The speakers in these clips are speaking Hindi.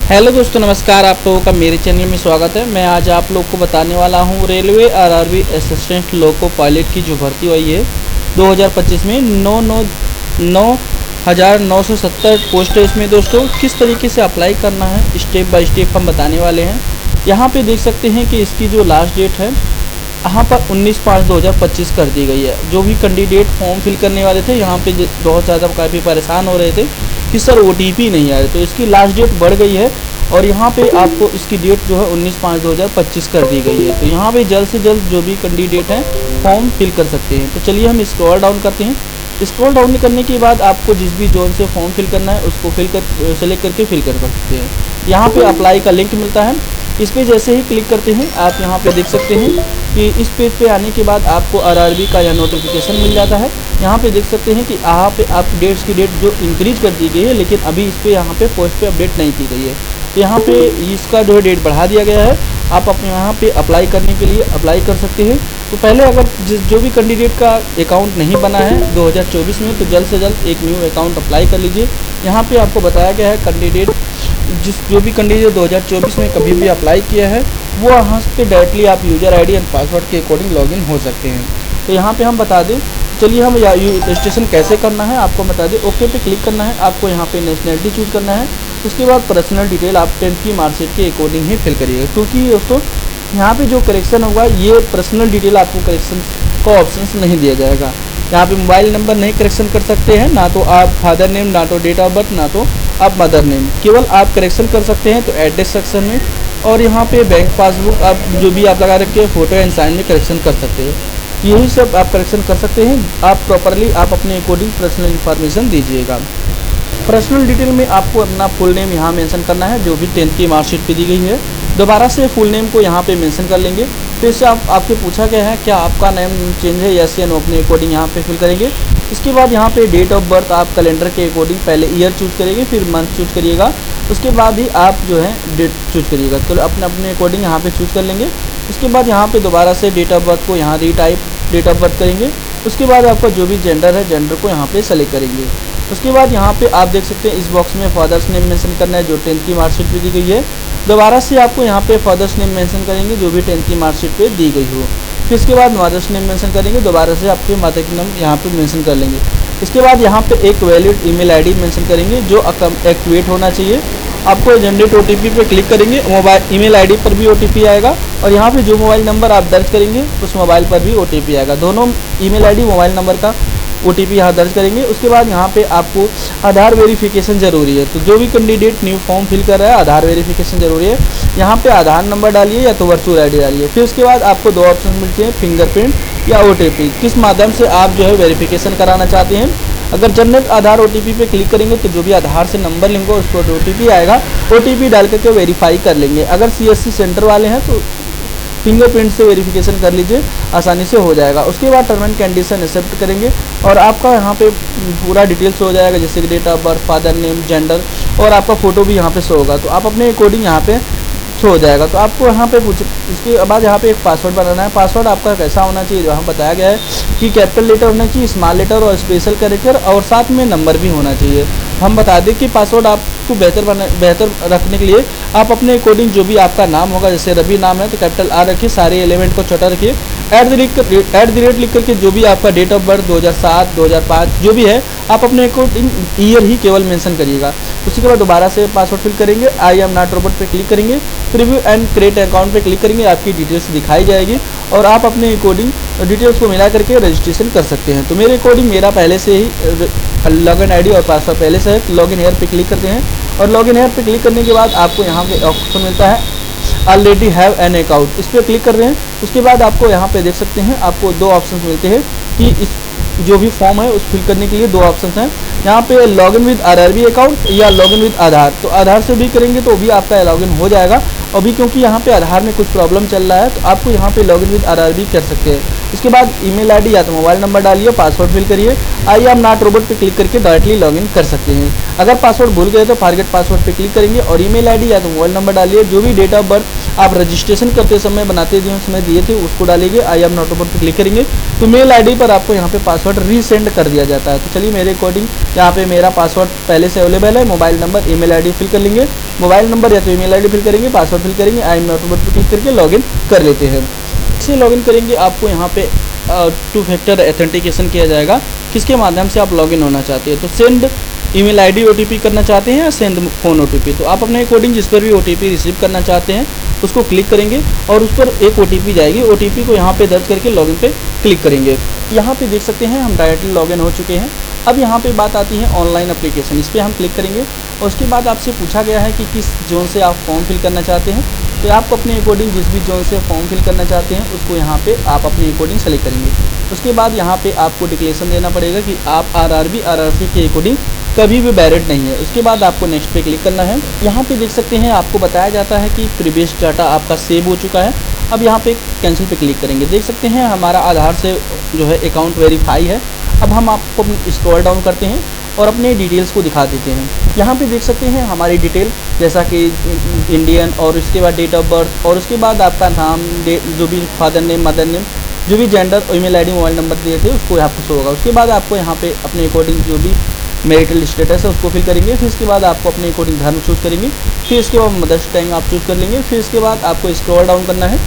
हेलो दोस्तों, नमस्कार। आप लोगों का मेरे चैनल में स्वागत है। मैं आज आप लोग को बताने वाला हूं railway RRB assistant loco pilot की जो भर्ती हुई है 2025 में 9,970 पोस्ट है। इसमें दोस्तों किस तरीके से अप्लाई करना है स्टेप बाय स्टेप हम बताने वाले हैं। यहाँ पे देख सकते हैं कि इसकी जो लास्ट डेट है यहाँ पर 19/5/2025 कर दी गई है। जो भी कैंडिडेट फॉर्म फिल करने वाले थे यहाँ पे बहुत ज़्यादा काफ़ी परेशान हो रहे थे कि सर OTP नहीं आ रही, तो इसकी लास्ट डेट बढ़ गई है और यहाँ पे आपको इसकी डेट जो है 19/5/2025 कर दी गई है। तो यहाँ पे जल्द से जल्द जो भी कैंडिडेट हैं फॉर्म फिल कर सकते हैं। तो चलिए हम स्क्रॉल डाउन करते हैं। स्क्रॉल डाउन करने के बाद आपको जिस भी जोन से फॉर्म फिल करना है उसको सेलेक्ट करके फिल कर सकते हैं। यहाँ पे अप्लाई का लिंक मिलता है। इस पर जैसे ही क्लिक करते हैं आप यहाँ पे देख सकते हैं कि इस पेज पे आने के बाद आपको आरआरबी का यह नोटिफिकेशन मिल जाता है। यहाँ पे देख सकते हैं कि यहाँ पे आप डेट्स की डेट जो इंक्रीज कर दी गई है, लेकिन अभी इस पे यहाँ पे पोस्ट पे अपडेट नहीं की गई है। तो यहाँ पे इसका जो है डेट बढ़ा दिया गया है। आप अपने यहाँ पे अप्लाई करने के लिए अप्लाई कर सकते हैं। तो पहले अगर जो भी कैंडिडेट का अकाउंट नहीं बना है 2024 में, तो जल्द से जल्द एक न्यू अकाउंट अप्लाई कर लीजिए। यहाँ पे आपको बताया गया है कैंडिडेट जो भी कैंडिडेट 2024 में कभी भी अप्लाई किया है वो यहाँ पे डायरेक्टली आप यूज़र आईडी एंड पासवर्ड के अकॉर्डिंग लॉगिन हो सकते हैं। तो यहाँ पे हम बता दें, चलिए हम रजिस्ट्रेशन कैसे करना है आपको बता दें। ओके पे क्लिक करना है, आपको यहाँ पे नेशनलिटी चूज करना है। उसके बाद पर्सनल डिटेल आप 10th की मार्कशीट के अकॉर्डिंग ही फिल करिएगा, क्योंकि दोस्तों यहाँ पे जो करेक्शन होगा ये पर्सनल डिटेल आपको करेक्शन का ऑप्शन नहीं दिया जाएगा। यहाँ पे मोबाइल नंबर नहीं करेक्शन कर सकते हैं, ना तो आप फादर नेम, ना तो डेट ऑफ बर्थ, ना तो आप मदर नेम, केवल आप करेक्शन कर सकते हैं तो एड्रेस सेक्शन में। और यहाँ पे बैंक पासबुक आप जो भी आप लगा रखे हैं फोटो एंड साइन में करेक्शन कर सकते हैं। यही सब आप करेक्शन कर सकते हैं। आप प्रॉपरली आप अपने अकॉर्डिंग पर्सनल इन्फॉर्मेशन दीजिएगा। पर्सनल डिटेल में आपको अपना फुल नेम यहाँ मेंशन करना है जो भी 10th की मार्कशीट पे दी गई है। दोबारा से फुल नेम को यहाँ पे मेंशन कर लेंगे। फिर से आपके पूछा गया है क्या आपका नेम चेंज है, यस या नो, अपने अकॉर्डिंग यहाँ पे फिल करेंगे। इसके बाद यहाँ पे डेट ऑफ बर्थ आप कैलेंडर के अकॉर्डिंग पहले ईयर चूज करेंगे, फिर मंथ चूज करिएगा। उसके बाद ही आप जो है डेट चूज करिएगा। तो अपने अपने अकॉर्डिंग यहाँ पे चूज कर लेंगे। उसके बाद यहाँ पे दोबारा से डेट ऑफ बर्थ को यहाँ रीटाइप डेट ऑफ बर्थ करेंगे। उसके बाद आपका जो भी जेंडर है जेंडर को यहाँ पे सेलेक्ट करेंगे। उसके बाद यहाँ पे आप देख सकते हैं इस बॉक्स में फादर्स नेम मेंशन करना है जो 10th की मार्कशीट पे दी गई है। दोबारा से आपको यहाँ पे फादर्स नेम मेंशन करेंगे जो भी 10th की मार्कशीट पे दी गई हो। फिर इसके बाद मदर्स नेम मेंशन करेंगे, दोबारा से आपके माता की नाम यहाँ पे मेंशन कर लेंगे। इसके बाद यहाँ पे एक वैलिड ईमेल आईडी मेंशन करेंगे जो एक्टिवेट होना चाहिए। आपको जनरेट OTP पे क्लिक करेंगे, मोबाइल ईमेल आईडी पर भी OTP आएगा और यहाँ पे जो मोबाइल नंबर आप दर्ज करेंगे उस मोबाइल पर भी OTP आएगा। दोनों ईमेल आईडी मोबाइल नंबर का OTP यहाँ दर्ज करेंगे। उसके बाद यहाँ पे आपको आधार वेरिफिकेशन जरूरी है। तो जो भी कैंडिडेट न्यू फॉर्म फिल कर रहा है आधार वेरिफिकेशन जरूरी है। यहाँ पे आधार नंबर डालिए या तो वर्चुअल आईडी डालिए। फिर उसके बाद आपको दो ऑप्शन मिलते हैं, फिंगरप्रिंट या OTP। किस माध्यम से आप जो है वेरिफिकेशन कराना चाहते हैं। अगर जनरेट आधार OTP पे क्लिक करेंगे तो जो भी आधार से नंबर लिंक हो उसको OTP आएगा, OTP डाल करके वेरीफाई कर लेंगे। अगर CSC सेंटर वाले हैं तो फिंगरप्रिंट से वेरिफिकेशन कर लीजिए, आसानी से हो जाएगा। उसके बाद टर्म एंड कंडीशन एक्सेप्ट करेंगे और आपका यहाँ पे पूरा डिटेल्स हो जाएगा, जैसे कि date of birth, father name, gender और आपका फोटो भी यहाँ पे शो होगा। तो आप अपने अकॉर्डिंग यहाँ पे शो हो जाएगा। तो आपको यहाँ पे इसके बाद यहाँ पे एक पासवर्ड बनाना है। पासवर्ड आपका कैसा होना चाहिए, जो हम बताया गया है कि कैपिटल लेटर होना चाहिए, स्मॉल लेटर और स्पेशल कैरेक्टर और साथ में नंबर भी होना चाहिए। हम बता दें कि पासवर्ड आपको बेहतर रखने के लिए आप अपने अकॉर्डिंग जो भी आपका नाम होगा, जैसे रवि नाम है तो कैपिटल R रखिए, सारे एलिमेंट को छोटा रखिए, @ लिख करके जो भी आपका डेट ऑफ बर्थ 2007, 2005 जो भी है आप अपने अकॉर्डिंग ईयर ही केवल मेंशन करिएगा। उसी के बाद दोबारा से पासवर्ड फिल करेंगे, आई एम नॉट रोबोट पे क्लिक करेंगे, प्रीव्यू एंड क्रिएट अकाउंट पे क्लिक करेंगे, आपकी डिटेल्स दिखाई जाएगी और आप अपने अकॉर्डिंग डिटेल्स को मिला करके रजिस्ट्रेशन कर सकते हैं। तो मेरे अकॉर्डिंग मेरा पहले से ही लॉगिन आईडी और पासवर्ड पहले से है। लॉगिन हेयर पे क्लिक करते हैं और लॉगिन हेयर पे क्लिक करने के बाद आपको यहाँ पे ऑप्शन मिलता है ऑलरेडी हैव एन अकाउंट, इस पर क्लिक कर रहे हैं। उसके बाद आपको यहाँ पे देख सकते हैं आपको दो ऑप्शन मिलते हैं कि इस जो भी फॉर्म है उस फिल करने के लिए दो ऑप्शन हैं। यहाँ पे लॉगिन विद आरआरबी अकाउंट या लॉगिन विद आधार। तो आधार से भी करेंगे तो भी आपका लॉगिन हो जाएगा। अभी क्योंकि यहाँ पे आधार में कुछ प्रॉब्लम चल रहा है तो आपको यहाँ पे लॉगिन विद आरआरबी कर सकते हैं। इसके बाद ईमेल आईडी या तो मोबाइल नंबर डालिए, पासवर्ड फिल करिए, आई एम नॉट रोबोट पे क्लिक करके डायरेक्टली लॉगिन कर सकते हैं। अगर पासवर्ड भूल गए तो फॉरगेट पासवर्ड पे क्लिक करेंगे और ईमेल आईडी या तो मोबाइल नंबर डालिए, जो भी डेट ऑफ बर्थ आप रजिस्ट्रेशन करते समय बनाते समय दिए थे उसको डालेंगे। आई एम नॉट पर क्लिक करेंगे तो मेल आईडी पर आपको यहाँ पे पासवर्ड रीसेंड कर दिया जाता है। तो चलिए मेरे अकॉर्डिंग यहाँ पे मेरा पासवर्ड पहले से अवेलेबल है। Mobile number, email ID fill कर लेंगे। मोबाइल नंबर या तो ईमेल आईडी फिल करेंगे, पासवर्ड फिल करेंगे, आई एम नॉट पर क्लिक करके लॉगिन कर लेते हैं। इसे लॉगिन करेंगे आपको यहाँ पे 2 फैक्टर ऑथेंटिकेशन किया जाएगा, किसके माध्यम से आप लॉगिन होना चाहते हैं। तो सेंड ईमेल आईडी ओटीपी करना चाहते हैं या सेंड फ़ोन ओटीपी, तो आप अपने अकॉर्डिंग जिस पर भी ओटीपी रिसीव करना चाहते हैं उसको क्लिक करेंगे और उस पर एक ओटीपी जाएगी। ओटीपी को यहाँ पे दर्ज करके लॉगिन पे क्लिक करेंगे। यहाँ पे देख सकते हैं हम डायरेक्टली लॉगिन हो चुके हैं। अब यहाँ पे बात आती है ऑनलाइन एप्लीकेशन, इस पर हम क्लिक करेंगे और उसके बाद आपसे पूछा गया है कि किस जोन से आप फॉर्म फिल करना चाहते हैं। तो आपको अपने अकॉर्डिंग जिस भी जोन से फॉर्म फिल करना चाहते हैं उसको यहाँ पे आप अपने अकॉर्डिंग सेलेक्ट करेंगे। उसके बाद यहाँ पे आपको डिक्लेरेशन देना पड़ेगा कि आप आरआरबी आरआरसी के अकॉर्डिंग कभी भी बैरिड नहीं है। उसके बाद आपको नेक्स्ट पे क्लिक करना है। यहाँ पे देख सकते हैं आपको बताया जाता है कि प्रीवियस डाटा आपका सेव हो चुका है। अब यहाँ पे कैंसिल पे क्लिक करेंगे। देख सकते हैं हमारा आधार से जो है अकाउंट वेरीफाई है। अब हम आपको स्क्रॉल डाउन करते हैं और अपने डिटेल्स को दिखा देते हैं। यहाँ पे देख सकते हैं हमारी डिटेल, जैसा कि इंडियन और उसके बाद डेट ऑफ बर्थ और उसके बाद आपका नाम, जो भी फादर नेम, मदर नेम, जो भी gender, email ID, mobile number दिए थे उसको यहाँ पर शो होगा। उसके बाद आपको यहाँ पे अपने अकॉर्डिंग जो भी मैरिटल स्टेटस है उसको फिल करेंगे। फिर इसके बाद आपको अपने अकॉर्डिंग धर्म चूज़ करेंगे। फिर इसके बाद मदर्स टंग आप चूज़ कर लेंगे। फिर इसके बाद आपको स्क्रॉल डाउन करना है।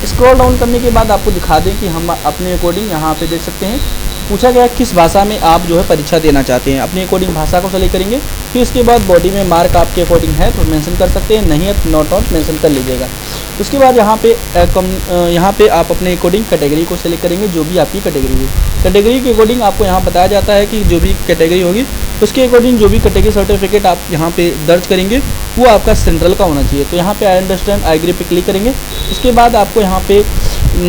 स्क्रॉल डाउन करने के बाद आपको दिखा दें कि हम अपने अकॉर्डिंग यहाँ पे देख सकते हैं पूछा गया किस भाषा में आप जो है परीक्षा देना चाहते हैं। अपने अकॉर्डिंग भाषा को सेलेक्ट करेंगे। फिर उसके बाद बॉडी में मार्क आपके अकॉर्डिंग है तो मेंशन कर सकते हैं, नहीं है तो नॉट आउट मेंशन कर लीजिएगा। उसके बाद यहाँ पे आप अपने अकॉर्डिंग कैटेगरी को सेलेक्ट करेंगे, जो भी आपकी कैटेगरी है। कैटेगरी के अकॉर्डिंग आपको यहाँ बताया जाता है कि जो भी कैटेगरी होगी उसके अकॉर्डिंग जो भी कैटेगरी सर्टिफिकेट आप यहाँ पे दर्ज करेंगे वो आपका सेंट्रल का होना चाहिए। तो यहाँ पे आई अंडरस्टैंड, आई एग्री पे क्लिक करेंगे। उसके बाद आपको यहाँ पे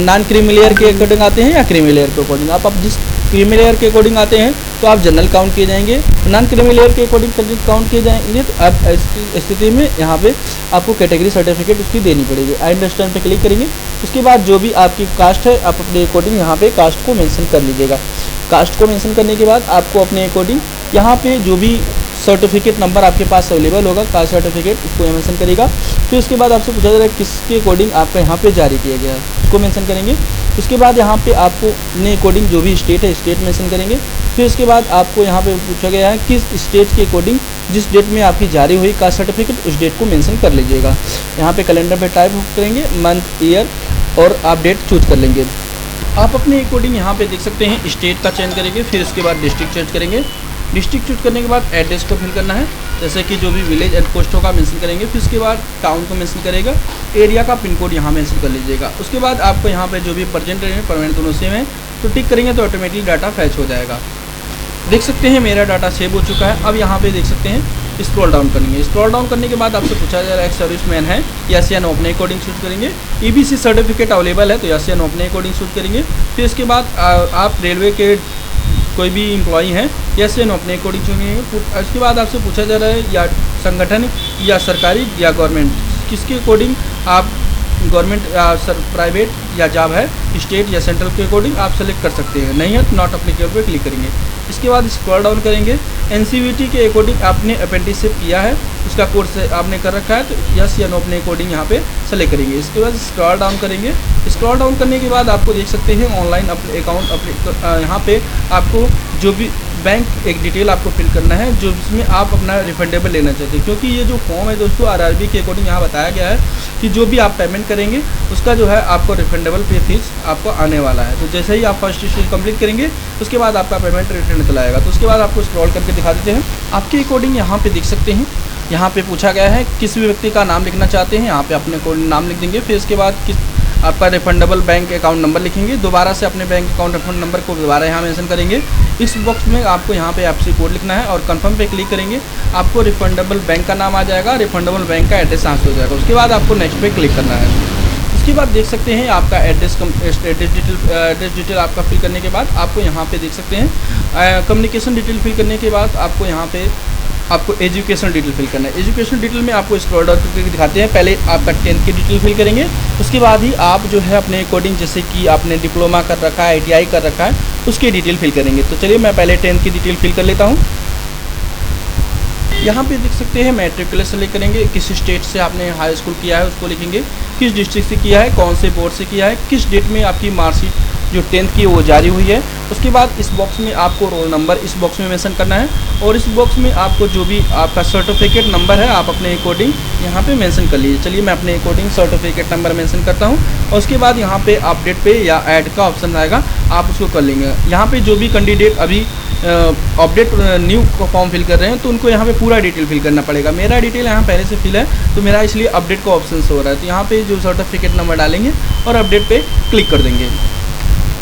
नॉन क्रीमी लेयर के अकॉर्डिंग आते हैं या क्रीमी लेयर के अकॉर्डिंग, आप जिस क्रीमी लेयर के अकॉर्डिंग आते हैं तो आप जनरल काउंट किए जाएंगे। नॉन क्रीमी लेयर के अकॉर्डिंग काउंट किए जाएंगे तो आप इस स्थिति में यहाँ पे आपको कैटेगरी सर्टिफिकेट उसकी देनी पड़ेगी। आई अंडरस्टैंड पे क्लिक करेंगे। उसके बाद जो भी आपकी कास्ट है आप अपने अकॉर्डिंग यहाँ पे कास्ट को मेंशन कर लीजिएगा। कास्ट को मेंशन करने के बाद आपको अपने अकॉर्डिंग यहाँ पे जो भी सर्टिफिकेट नंबर आपके पास अवेलेबल होगा, कास्ट सर्टिफिकेट, उसको मेंशन करेगा। फिर उसके बाद आपसे पूछा जा रहा है किसके अकॉर्डिंग आपका यहाँ पे जारी किया गया है, उसको मेंशन करेंगे। उसके बाद यहाँ पे आपको अपने अकॉर्डिंग जो भी स्टेट है स्टेट मेंशन करेंगे। फिर उसके बाद आपको यहाँ पे पूछा गया है किस स्टेट के अकॉर्डिंग जिस डेट में आपकी जारी हुई कास्ट सर्टिफिकेट उस डेट को मेंशन कर लीजिएगा। यहाँ पे कैलेंडर पे टाइप करेंगे मंथ, ईयर और आप डेट चूज कर लेंगे। आप अपने अकॉर्डिंग यहाँ पे देख सकते हैं स्टेट का चयन करेंगे। फिर इसके बाद डिस्ट्रिक्ट चूज करेंगे। डिस्ट्रिक्ट चूज करने के बाद एड्रेस को फिल करना है, जैसे कि जो भी विलेज एंड पोस्ट होगा मेंशन करेंगे। फिर उसके बाद टाउन को मेंशन करेगा, एरिया का पिन कोड यहाँ मेंशन कर लीजिएगा। उसके बाद आपको यहाँ पे जो भी प्रेजेंट है परमानेंट दोनों सेम है तो टिक करेंगे तो ऑटोमेटिकली डाटा फैच हो जाएगा। देख सकते हैं मेरा डाटा सेव हो चुका है। अब यहाँ पे देख सकते हैं स्क्रॉल डाउन करेंगे। स्क्रॉल डाउन करने के बाद आपसे पूछा जा रहा है सर्विसमैन है, यस या नो, अपने अकॉर्डिंग चूज करेंगे। ईबीसी सर्टिफिकेट अवेलेबल है तो यस या नो अपने अकॉर्डिंग चूज करेंगे। फिर इसके बाद आप रेलवे के कोई भी एम्प्लॉई हैं, यस या नो अपने अकॉर्डिंग चुनेंगे। उसके बाद आपसे पूछा जा रहा है या संगठन या सरकारी या गवर्नमेंट, किसके अकॉर्डिंग आप गवर्नमेंट प्राइवेट या जॉब है, स्टेट या सेंट्रल के अकॉर्डिंग आप सेलेक्ट कर सकते हैं, नहीं है तो नॉट अप्लीकेबल पे क्लिक करेंगे। इसके बाद स्क्रॉल डाउन करेंगे। एनसीवीटी के अकॉर्डिंग आपने अप्रेंटिसशिप किया है, उसका कोर्स आपने कर रखा है तो यस या नो अपने अकॉर्डिंग यहाँ पे सेलेक्ट करेंगे। इसके बाद स्क्रॉल डाउन करेंगे। स्क्रॉल डाउन करने के बाद आपको देख सकते हैं ऑनलाइन अकाउंट यहाँ पे आपको जो भी बैंक एक डिटेल आपको फिल करना है जो जिसमें आप अपना रिफंडेबल लेना चाहते हैं, क्योंकि ये जो फॉर्म है दोस्तों आरआरबी के अकॉर्डिंग यहाँ बताया गया है कि जो भी आप पेमेंट करेंगे उसका जो है आपको रिफंडेबल पे फीस आपको आने वाला है। तो जैसे ही आप फर्स्ट स्टेज कंप्लीट करेंगे उसके बाद आपका पेमेंट रिटर्न चला आएगा। तो उसके बाद आपको स्क्रॉल करके दिखा देते हैं। आपके अकॉर्डिंग यहाँ पे देख सकते हैं, यहाँ पे पूछा गया है किस भी व्यक्ति का नाम लिखना चाहते हैं, यहाँ पे अपने को नाम लिख देंगे। फिर इसके बाद किस आपका रिफंडेबल बैंक अकाउंट नंबर लिखेंगे, दोबारा से अपने बैंक अकाउंट रिफंड नंबर को दोबारा यहाँ मेंशन करेंगे। इस बॉक्स में आपको यहाँ पे आपसे कोड लिखना है और कंफर्म पे क्लिक करेंगे। आपको रिफंडेबल बैंक का नाम आ जाएगा, रिफंडेबल बैंक का एड्रेस ट्रांसफर हो जाएगा। उसके बाद आपको नेक्स्ट पे क्लिक करना है। उसके बाद देख सकते हैं आपका एड्रेस डिटेल आपका फिल करने के बाद आपको यहाँ पे देख सकते हैं कम्युनिकेशन डिटेल फिल करने के बाद आपको यहाँ पे आपको एजुकेशन डिटेल फिल करना है। एजुकेशन डिटेल में आपको स्क्रॉल डाउन करके दिखाते हैं। पहले आपका 10th की डिटेल फिल करेंगे, उसके बाद ही आप जो है अपने अकॉर्डिंग जैसे कि आपने डिप्लोमा कर रखा है, ITI कर रखा है, उसकी डिटेल फिल करेंगे। तो चलिए मैं पहले 10th की डिटेल फिल कर लेता हूँ। यहाँ पे देख सकते हैं मैट्रिकुलेशन लिख करेंगे, किस स्टेट से आपने हाई स्कूल किया है उसको लिखेंगे, किस डिस्ट्रिक्ट से किया है, कौन से बोर्ड से किया है, किस डेट में आपकी मार्कशीट जो 10th की वो जारी हुई है। उसके बाद इस बॉक्स में आपको रोल नंबर इस बॉक्स में मेंशन करना है, और इस बॉक्स में आपको जो भी आपका सर्टिफिकेट नंबर है आप अपने अकॉर्डिंग यहाँ पे मेंशन कर लीजिए। चलिए मैं अपने अकॉर्डिंग सर्टिफिकेट नंबर मेंशन करता हूँ, और उसके बाद यहाँ पे अपडेट पे या ऐड का ऑप्शन आएगा, आप उसको कर लेंगे। यहाँ पे जो भी कैंडिडेट अभी अपडेट न्यू फॉर्म फिल कर रहे हैं तो उनको यहाँ पे पूरा डिटेल फिल करना पड़ेगा। मेरा डिटेल यहाँ पहले से फिल है तो मेरा इसलिए अपडेट का ऑप्शन हो रहा है। तो यहाँ पे जो सर्टिफिकेट नंबर डालेंगे और अपडेट पे क्लिक कर देंगे।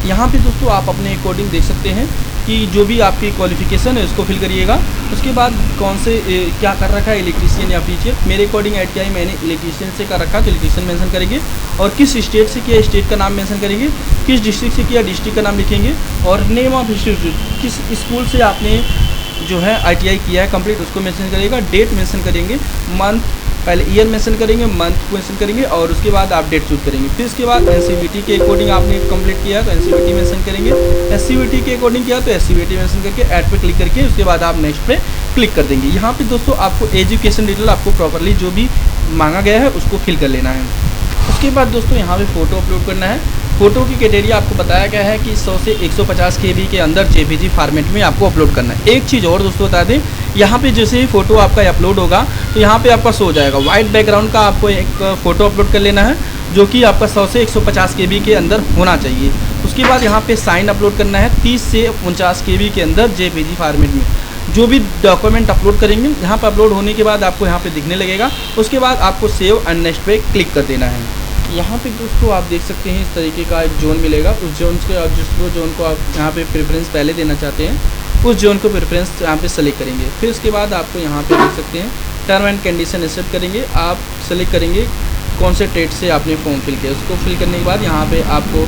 यहाँ पे दोस्तों आप अपने अकॉर्डिंग देख सकते हैं कि जो भी आपकी क्वालिफिकेशन है उसको फिल करिएगा। उसके बाद कौन से क्या कर रखा है, इलेक्ट्रीशियन या टीचर, मेरे अकॉर्डिंग ऐड किया है मैंने इलेक्ट्रीशियन से कर रखा तो इलेक्ट्रीशियन मेंशन करेंगे, और किस स्टेट से किया स्टेट का नाम मेंशन करेंगे, किस डिस्ट्रिक्ट से किया डिस्ट्रिक्ट का नाम लिखेंगे, और नेम ऑफ इंस्टीट्यूट किस स्कूल से आपने जो है ITI किया है कंप्लीट उसको मेंशन करिएगा, डेट मेंशन करेंगे, मंथ पहले ईयर मेंशन करेंगे, मंथ मेंशन करेंगे, और उसके बाद आप डेट चूज करेंगे। फिर उसके बाद NCVT के अकॉर्डिंग आपने कंप्लीट किया तो NCVT मेंशन करेंगे, SCVT के अकॉर्डिंग किया तो SCVT मेंशन करके ऐड पे क्लिक करके उसके बाद आप नेक्स्ट पे क्लिक कर देंगे। यहाँ पे दोस्तों आपको एजुकेशन डिटेल आपको प्रॉपरली जो भी मांगा गया है उसको फिल कर लेना है। उसके बाद दोस्तों यहाँ पे फ़ोटो अपलोड करना है। फ़ोटो की क्राइटेरिया आपको बताया गया है कि 100 से 150 KB के अंदर JPG फॉर्मेट में आपको अपलोड करना है। एक चीज़ और दोस्तों बता दें, यहाँ पे जैसे ही फ़ोटो आपका अपलोड होगा तो यहाँ पे आपका शो हो जाएगा वाइट बैकग्राउंड का, आपको एक फ़ोटो अपलोड कर लेना है जो कि आपका 100 से 150 KB के अंदर होना चाहिए। उसके बाद यहाँ पे साइन अपलोड करना है 30 से 49 KB के अंदर JPG फॉर्मेट में। जो भी डॉक्यूमेंट अपलोड करेंगे यहाँ पर अपलोड होने के बाद आपको यहाँ पे दिखने लगेगा। उसके बाद आपको सेव एंड नेक्स्ट पे क्लिक कर देना है। यहाँ पे दोस्तों आप देख सकते हैं इस तरीके का एक जोन मिलेगा। उस जोन के आप जिस जोन को आप यहाँ पे प्रेफरेंस पहले देना चाहते हैं उस जोन को प्रेफरेंस यहाँ पे सेलेक्ट करेंगे। फिर उसके बाद आपको यहाँ पे देख सकते हैं टर्म एंड कंडीशन एक्सेप्ट करेंगे, आप सेलेक्ट करेंगे कौन से डेट से आपने फॉर्म फिल किया। उसको फिल करने के बाद यहाँ पे आपको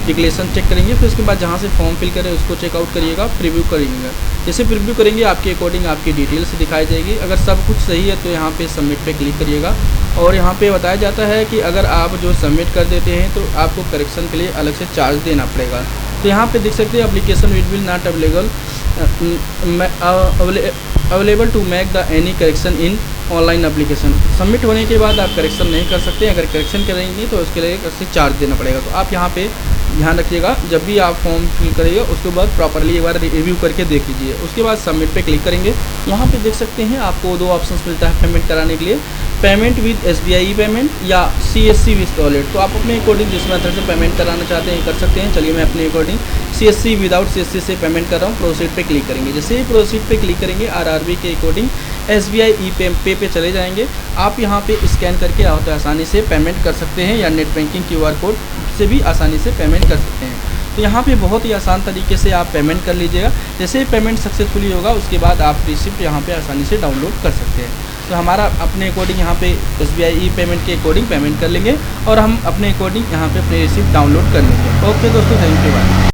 डिक्लेरेशन चेक करेंगे। फिर उसके बाद जहाँ से फॉर्म फिल करें उसको चेकआउट करिएगा, प्रीव्यू करिएगा। जैसे प्रीव्यू करेंगे आपके अकॉर्डिंग आपकी डिटेल्स दिखाई जाएगी। अगर सब कुछ सही है तो यहाँ पे सबमिट पे क्लिक करिएगा, और यहाँ पे बताया जाता है कि अगर आप जो सबमिट कर देते हैं तो आपको करेक्शन के लिए अलग से चार्ज देना पड़ेगा। तो यहाँ पे देख सकते हैं application will not available to make the any correction in online application. Submit होने के बाद आप करेक्शन नहीं कर सकते, अगर करेक्शन करेंगे तो उसके लिए अलग से चार्ज देना पड़ेगा। तो आप यहाँ पे ध्यान रखिएगा, जब भी आप फॉर्म फिल करिएगा उसके बाद प्रॉपरली एक बार रिव्यू करके देख लीजिए। उसके बाद सबमिट पे क्लिक करेंगे। यहाँ पे देख सकते हैं आपको दो ऑप्शंस मिलता है पेमेंट कराने के लिए, पेमेंट विद SBI पेमेंट या CSC विद वॉलेट। तो आप अपने अकॉर्डिंग जिस मेथड से पेमेंट कराना चाहते हैं कर सकते हैं। चलिए मैं अपने अकॉर्डिंग CSC विदाउट CSC से पेमेंट कर रहा हूँ। प्रोसीड पे क्लिक करेंगे। जैसे ही प्रोसीड पे क्लिक करेंगे RRB के अकॉर्डिंग SBI पे पे चले जाएंगे। आप यहाँ पे स्कैन करके आप आसानी से पेमेंट कर सकते हैं, या नेट बैंकिंग QR कोड से भी आसानी से पेमेंट कर सकते हैं। तो यहाँ पे बहुत ही आसान तरीके से आप पेमेंट कर लीजिएगा। जैसे ही पेमेंट सक्सेसफुली होगा उसके बाद आप रिसिप्ट यहाँ पे आसानी से डाउनलोड कर सकते हैं। तो हमारा अपने अकॉर्डिंग यहाँ पे SBI पेमेंट के अकॉर्डिंग पेमेंट कर लेंगे, और हम अपने अकॉर्डिंग यहाँ पे अपनी रिसिप्ट डाउनलोड कर लेंगे। ओके दोस्तों, थैंक यू, बाय।